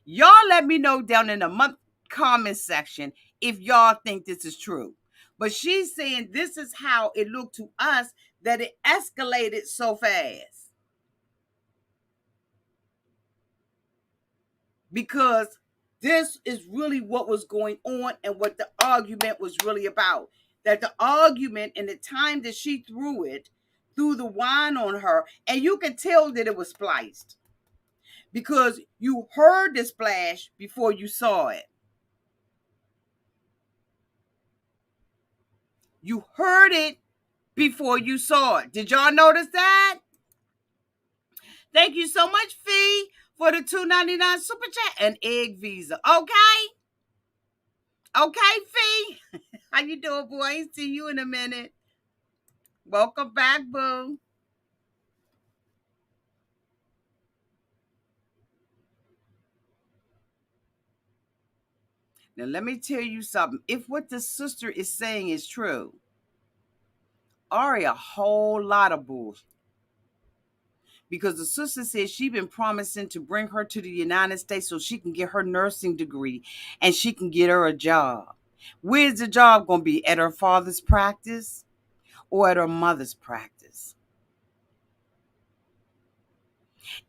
Y'all let me know down in the comment section if y'all think this is true. But she's saying this is how it looked to us, that it escalated so fast. Because this is really what was going on and what the argument was really about. That the argument and the time that she threw the wine on her, and you could tell that it was spliced. Because you heard the splash before you saw it. You heard it before you saw it. Did y'all notice that? Thank you so much, Fee, for the $2.99 super chat and egg visa. Okay? Okay, Fee? How you doing, boy? See you in a minute. Welcome back, boo. Now, let me tell you something. If what the sister is saying is true, Ari a whole lot of bullshit. Because the sister says she's been promising to bring her to the United States so she can get her nursing degree and she can get her a job. Where's the job going to be? At her father's practice or at her mother's practice?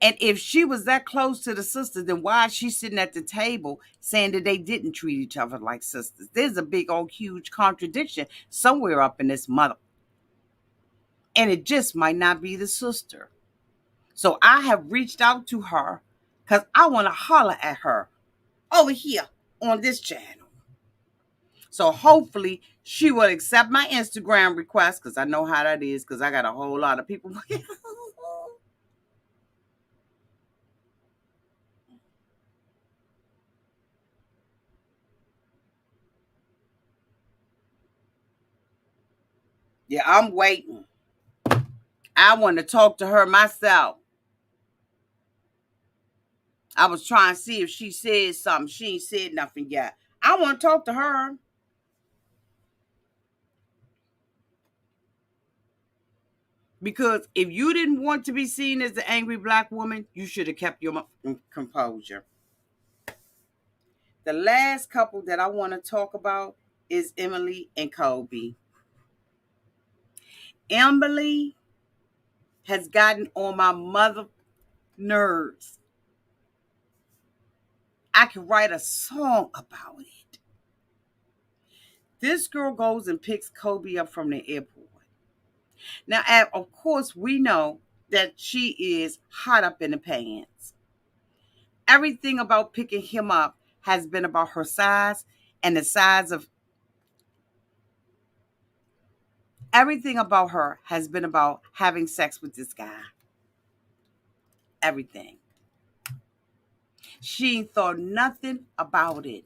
And if she was that close to the sister, then why is she sitting at the table saying that they didn't treat each other like sisters? There's a big old huge contradiction somewhere up in this mother. And it just might not be the sister. So I have reached out to her because I want to holler at her over here on this channel. So hopefully she will accept my Instagram request, because I know how that is, because I got a whole lot of people. Yeah, I'm waiting. I want to talk to her myself. I was trying to see if she said something. She ain't said nothing yet. I want to talk to her. Because if you didn't want to be seen as the angry black woman, you should have kept your composure. The last couple that I want to talk about is Emily and Colby. Emily has gotten on my mother nerves. I can write a song about it. This girl goes and picks Colby up from the airport. Now, of course, we know that she is hot up in the pants. Everything about picking him up has been about her size and the size of... Everything about her has been about having sex with this guy. Everything. She thought nothing about it.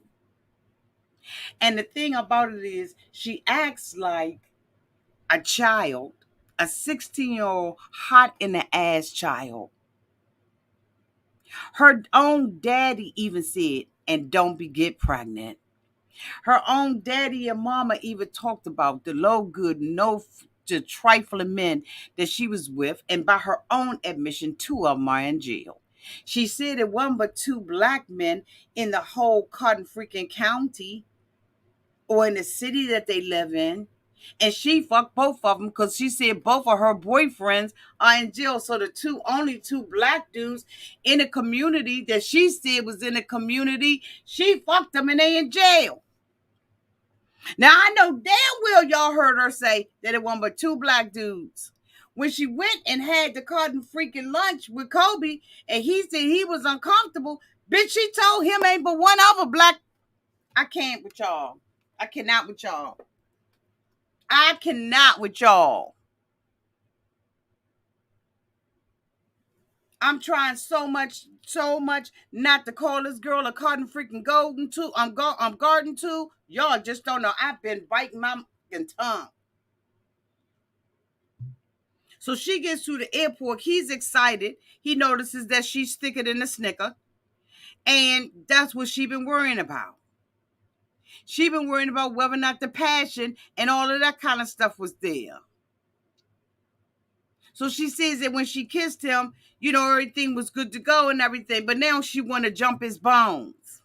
And the thing about it is, she acts like a child, a 16-year-old hot in the ass child. Her own daddy even said, and don't get pregnant. Her own daddy and mama even talked about the low good, the trifling men that she was with, and by her own admission, 2 of them are in jail. She said it wasn't but 2 black men in the whole Cotton freaking county. or in the city that they live in. And she fucked both of them because she said both of her boyfriends are in jail. So the only two black dudes in the community that she said was in the community, she fucked them and they in jail. Now I know damn well y'all heard her say that it wasn't but two black dudes. When she went and had the cotton freaking lunch with Colby and he said he was uncomfortable, bitch, she told him ain't but one other black. I can't with y'all. I cannot with y'all. I cannot with y'all. I'm trying so much not to call this girl a cotton freaking golden too. I'm garden too. Y'all just don't know. I've been biting my fucking tongue. So she gets to the airport. He's excited. He notices that she's thicker than a snicker. And that's what she been worrying about. She been worrying about whether or not the passion and all of that kind of stuff was there. So she says that when she kissed him, everything was good to go and everything. But now she want to jump his bones.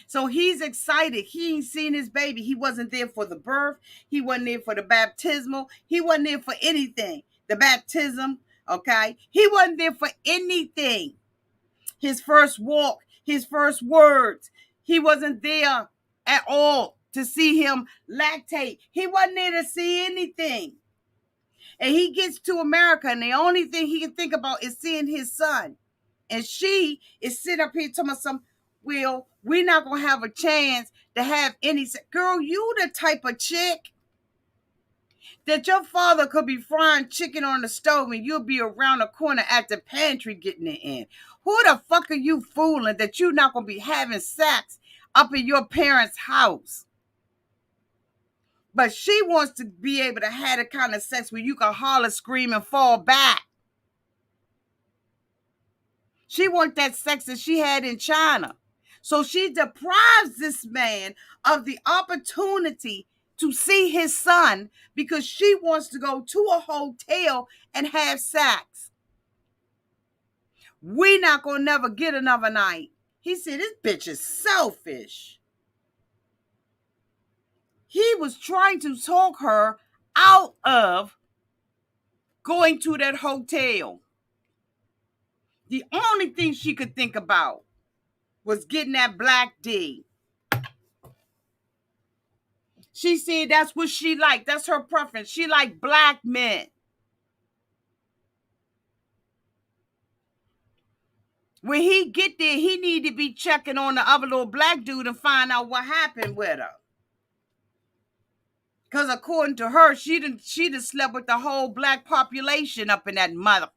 So he's excited. He ain't seen his baby. He wasn't there for the birth. He wasn't there for the baptismal. He wasn't there for anything. The baptism, okay? He wasn't there for anything. His first walk, his first words. He wasn't there at all to see him lactate. He wasn't there to see anything. And he gets to America, and the only thing he can think about is seeing his son. And she is sitting up here telling us, well, we're not going to have a chance to have any. Girl, you the type of chick that your father could be frying chicken on the stove and you'll be around the corner at the pantry getting it in. Who the fuck are you fooling that you're not going to be having sex up in your parents' house? But she wants to be able to have the kind of sex where you can holler, scream, and fall back. She wants that sex that she had in China. So she deprives this man of the opportunity to see his son because she wants to go to a hotel and have sex. We not gonna never get another night. He said, this bitch is selfish. He was trying to talk her out of going to that hotel. The only thing she could think about was getting that black D. She said that's what she liked. That's her preference. She liked black men. When he get there, he need to be checking on the other little black dude and find out what happened with her. Because according to her, she done slept with the whole black population up in that mother.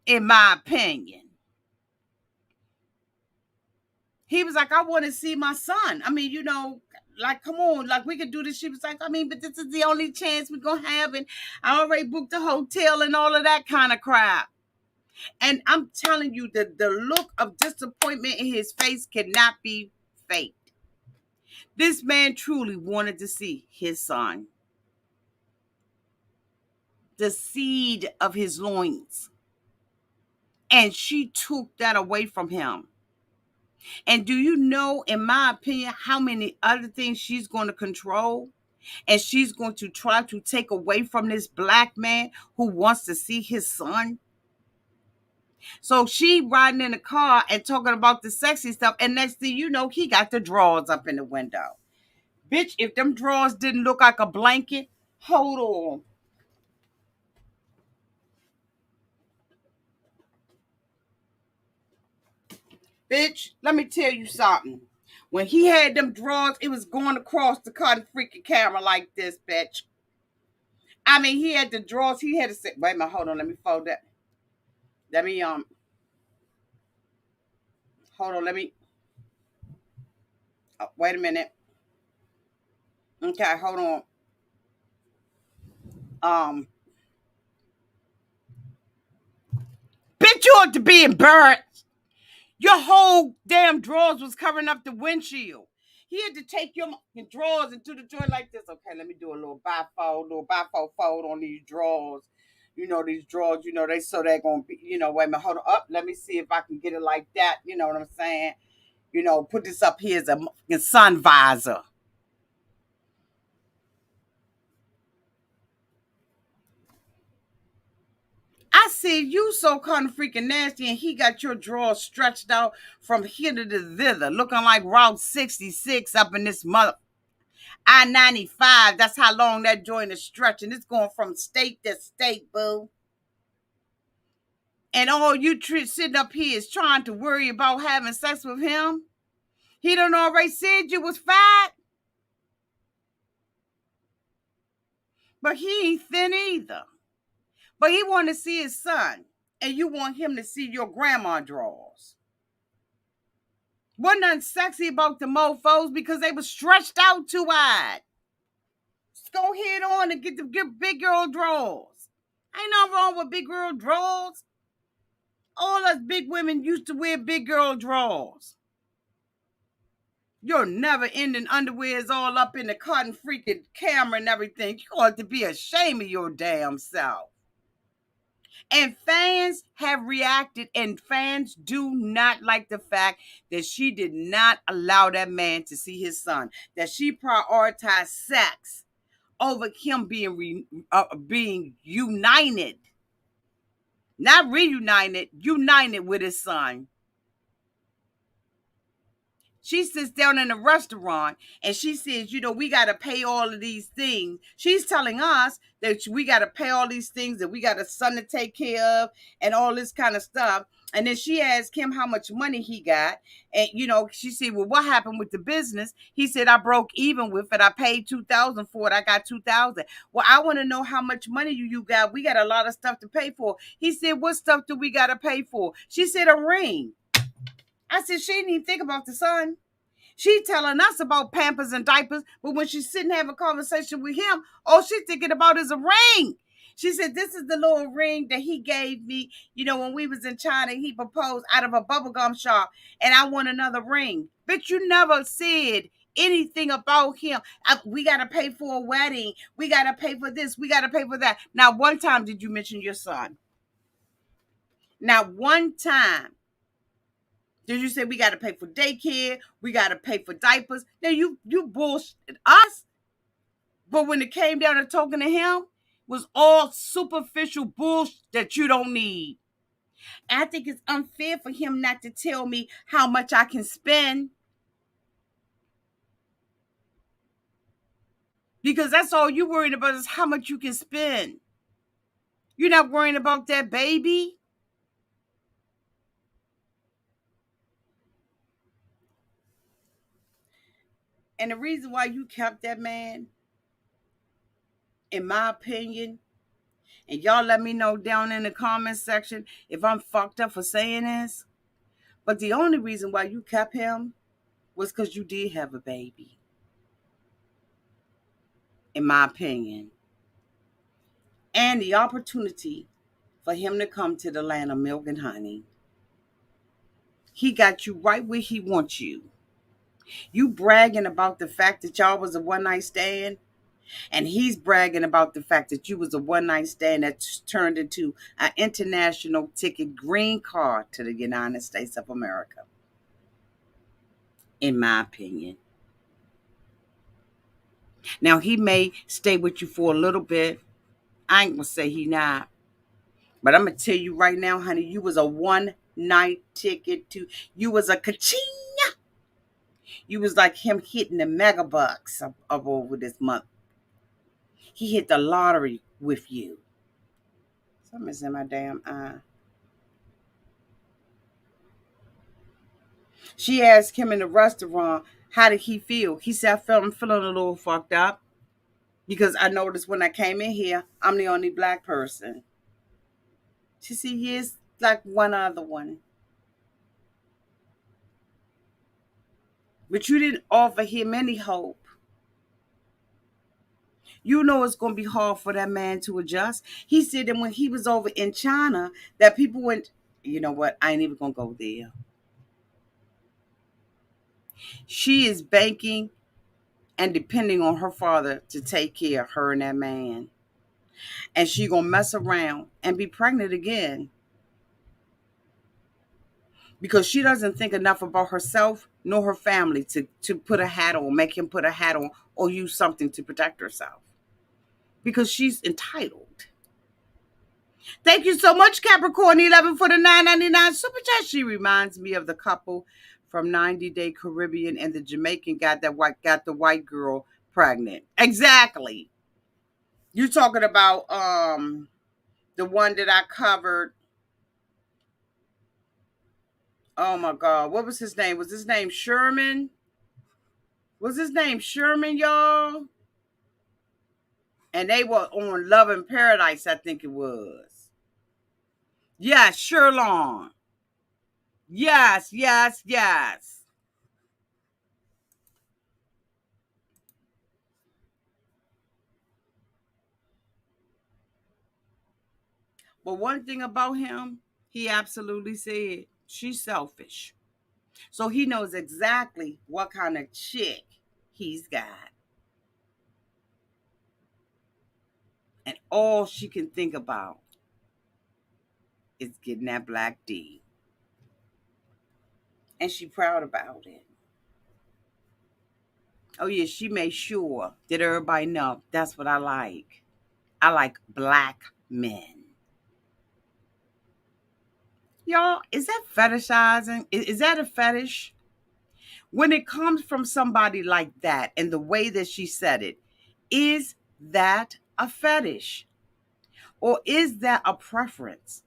In my opinion. He was like, I want to see my son. I mean, like, come on, like we could do this. She was like, I mean, but this is the only chance we're going to have. And I already booked a hotel and all of that kind of crap. And I'm telling you that the look of disappointment in his face cannot be faked. This man truly wanted to see his son. The seed of his loins. And she took that away from him. And do you know, in my opinion, how many other things she's going to control? And she's going to try to take away from this black man who wants to see his son? So she riding in the car and talking about the sexy stuff. And next thing you know, he got the drawers up in the window. Bitch, if them drawers didn't look like a blanket, hold on. Bitch, let me tell you something. When he had them drawers, it was going across the cotton freaking camera like this, bitch. I mean, he had the drawers. He had to say, wait a minute, hold on. Let me fold that. Let me, hold on. Let me, wait a minute. Okay, hold on. Bitch, you ought to be embarrassed. Your whole damn drawers was covering up the windshield. He had to take your drawers into the joint like this. Okay, let me do a little bifold fold on these drawers. These drawers, they're going to be, wait a minute, hold on up. Let me see if I can get it like that. You know what I'm saying? put this up here as a sun visor. I said, you so kind of freaking nasty, and he got your drawers stretched out from here to thither, looking like Route 66 up in this mother I-95. That's how long that joint is stretching. It's going from state to state, boo. And all you sitting up here is trying to worry about having sex with him. He done already said you was fat, but he ain't thin either. But he want to see his son, and you want him to see your grandma drawers. Wasn't nothing sexy about the mofos because they were stretched out too wide. Just go head on and get big girl drawers. Ain't nothing wrong with big girl drawers. All us big women used to wear big girl drawers. Your never ending underwear is all up in the cotton freaking camera and everything. You ought to be ashamed of your damn self. And fans have reacted, and fans do not like the fact that she did not allow that man to see his son, that she prioritized sex over him being united, not reunited, united with his son. She sits down in a restaurant and she says, we got to pay all of these things. She's telling us that we got to pay all these things, that we got a son to take care of and all this kind of stuff. And then she asked him how much money he got. And, she said, well, what happened with the business? He said, I broke even with it. I paid $2,000 for it. I got $2,000. Well, I want to know how much money you got. We got a lot of stuff to pay for. He said, what stuff do we got to pay for? She said, a ring. I said, she didn't even think about the son. She telling us about Pampers and diapers, but when she's sitting having a conversation with him, all she's thinking about is a ring. She said, this is the little ring that he gave me, when we was in China. He proposed out of a bubblegum shop, and I want another ring. But you never said anything about him. We got to pay for a wedding. We got to pay for this. We got to pay for that. Now, one time did you mention your son? Now, one time did you say we got to pay for daycare? We got to pay for diapers? Now you bullshit us. But when it came down to talking to him, was all superficial bullshit that you don't need. And I think it's unfair for him not to tell me how much I can spend. Because that's all you worried about is how much you can spend. You're not worrying about that baby. And the reason why you kept that man, in my opinion, and y'all let me know down in the comment section if I'm fucked up for saying this, but the only reason why you kept him was because you did have a baby, in my opinion. And the opportunity for him to come to the land of milk and honey. He got you right where he wants you. You bragging about the fact that y'all was a one-night stand, and he's bragging about the fact that you was a one-night stand that turned into an international ticket green card to the United States of America, in my opinion. Now, he may stay with you for a little bit. I ain't going to say he not. But I'm going to tell you right now, honey, you was a one-night ticket to, you was a ka-ching. You was like him hitting the mega bucks up over this month. He hit the lottery with you. Something's in my damn eye. She asked him in the restaurant, how did he feel? He said, I'm feeling a little fucked up because I noticed when I came in here, I'm the only black person. She said, yes, like one other one. But you didn't offer him any hope. You know it's going to be hard for that man to adjust. He said that when he was over in China, that people went, you know what, I ain't even going to go there. She is banking and depending on her father to take care of her and that man. And she going to mess around and be pregnant again. because she doesn't think enough about herself nor her family to put a hat on, make him put a hat on, or use something to protect herself because she's entitled. Thank you so much, Capricorn 11, for the 9.99 super chat. She reminds me of the couple from 90 Day Caribbean, and the Jamaican got the white girl pregnant. Exactly. You talking about the one that I covered. Oh my God, what was his name? Was his name Sherman? Was his name Sherman, y'all? And they were on Love in Paradise, I think it was. Yes, Sherlon. Yes, yes, yes. But one thing about him, he absolutely said, she's selfish. So he knows exactly what kind of chick he's got. And all she can think about is getting that black D. And she proud about it. Oh yeah, she made sure that everybody know that's what I like. I like black men. Y'all, is that fetishizing? Is that a fetish? When it comes from somebody like that and the way that she said it, is that a fetish? Or is that a preference?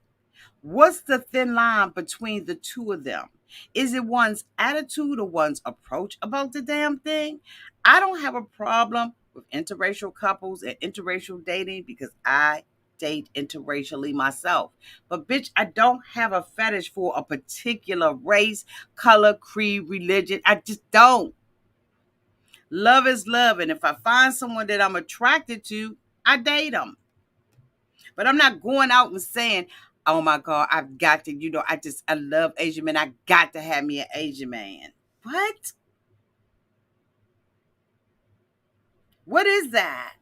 What's the thin line between the two of them? Is it one's attitude or one's approach about the damn thing? I don't have a problem with interracial couples and interracial dating because I date interracially myself. But bitch, I don't have a fetish for a particular race, color, creed, religion. I just don't. Love is love. And if I find someone that I'm attracted to, I date them. But I'm not going out and saying, oh my God, I've got to, I love Asian men. I got to have me an Asian man. What? What is that?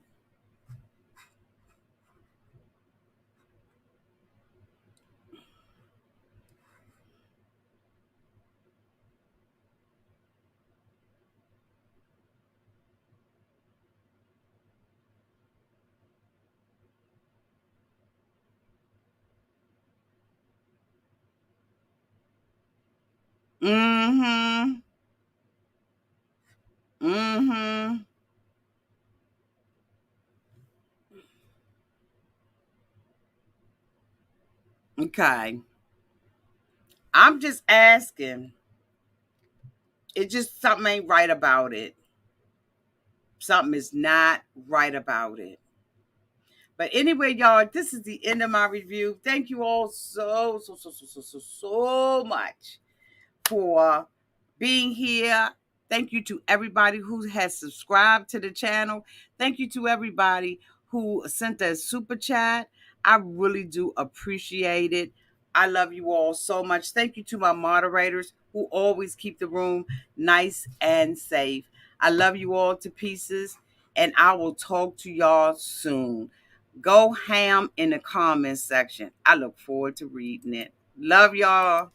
Mm-hmm. Mm-hmm. Okay. I'm just asking. It just something ain't right about it. Something is not right about it. But anyway, y'all, this is the end of my review. Thank you all so much for being here. Thank you to everybody who has subscribed to the channel. Thank you to everybody who sent a super chat. I really do appreciate it. I love you all so much. Thank you to my moderators who always keep the room nice and safe. I love you all to pieces, and I will talk to y'all soon. Go ham in the comments section. I look forward to reading it. Love y'all.